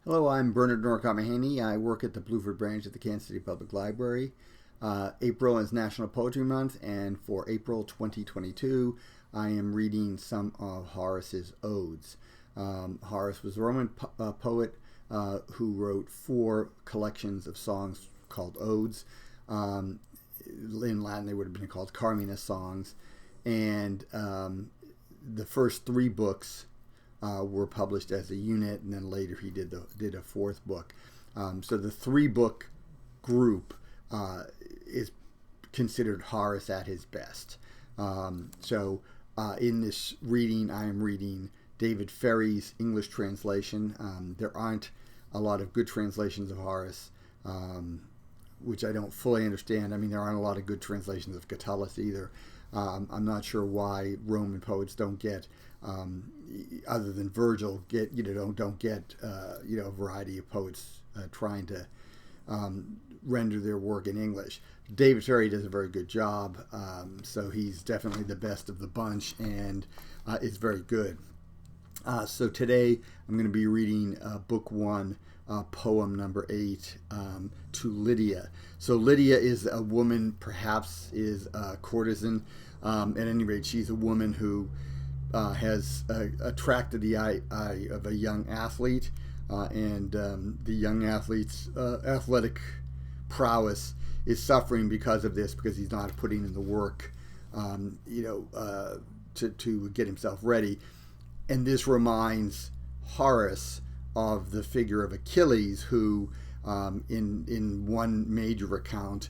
Hello, I'm Bernard Norcott-Mahany. I work at the Blueford branch at the Kansas City Public Library. April is National Poetry Month, and for April 2022, I am reading some of Horace's odes. Horace was a Roman poet who wrote 4 collections of songs called odes. In Latin, they would have been called Carmina songs. And the first 3 books were published as a unit, and then later he did a 4th book. So the 3-book group is considered Horace at his best. In this reading, I am reading David Ferry's English translation. There aren't a lot of good translations of Horace, which I don't fully understand. I mean, there aren't a lot of good translations of Catullus either. I'm not sure why Roman poets don't get, other than Virgil, don't get a variety of poets trying to render their work in English. David Ferry does a very good job, so he's definitely the best of the bunch, and is very good. So today I'm going to be reading Book 1, poem number 8, to Lydia. So Lydia is a woman, perhaps is a courtesan. At any rate, she's a woman who has attracted the eye of a young athlete, and the young athlete's athletic prowess is suffering because of this, because he's not putting in the work to get himself ready. And this reminds Horace of the figure of Achilles, who in one major account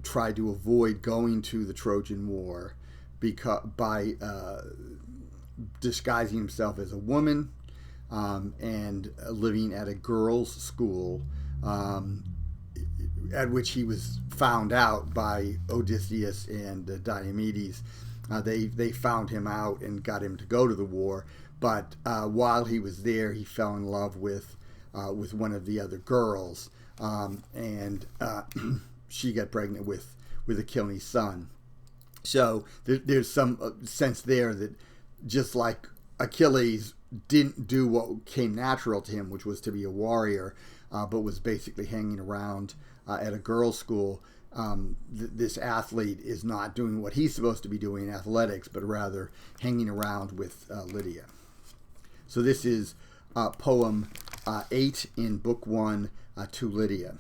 tried to avoid going to the Trojan War by disguising himself as a woman and living at a girls' school, at which he was found out by Odysseus and Diomedes. They found him out and got him to go to the war, but while he was there, he fell in love with one of the other girls, and she got pregnant with Achilles' son. So there's some sense there that just like Achilles didn't do what came natural to him, which was to be a warrior, but was basically hanging around at a girls' school, this athlete is not doing what he's supposed to be doing in athletics, but rather hanging around with Lydia. So this is poem 8 in Book 1, to Lydia.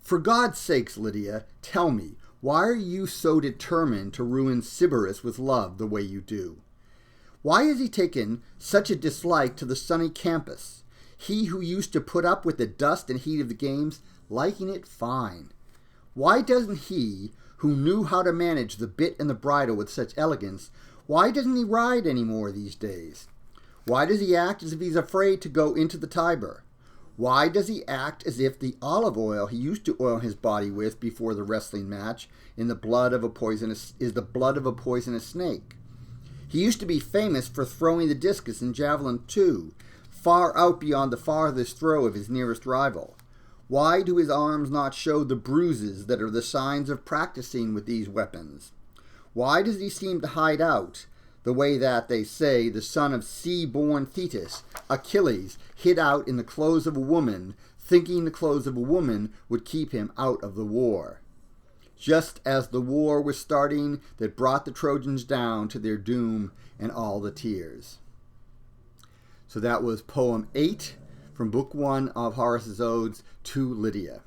For God's sakes, Lydia, tell me, why are you so determined to ruin Sybaris with love the way you do? Why has he taken such a dislike to the sunny campus, he who used to put up with the dust and heat of the games, liking it fine? Why doesn't he, who knew how to manage the bit and the bridle with such elegance, why doesn't he ride any more these days? Why does he act as if he's afraid to go into the Tiber? Why does he act as if the olive oil he used to oil his body with before the wrestling match is the blood of a poisonous snake? He used to be famous for throwing the discus and javelin too, far out beyond the farthest throw of his nearest rival. Why do his arms not show the bruises that are the signs of practicing with these weapons? Why does he seem to hide out, the way that, they say, the son of sea-born Thetis, Achilles, hid out in the clothes of a woman, thinking the clothes of a woman would keep him out of the war? Just as the war was starting that brought the Trojans down to their doom and all the tears. So that was poem 8 from Book 1 of Horace's Odes, to Lydia.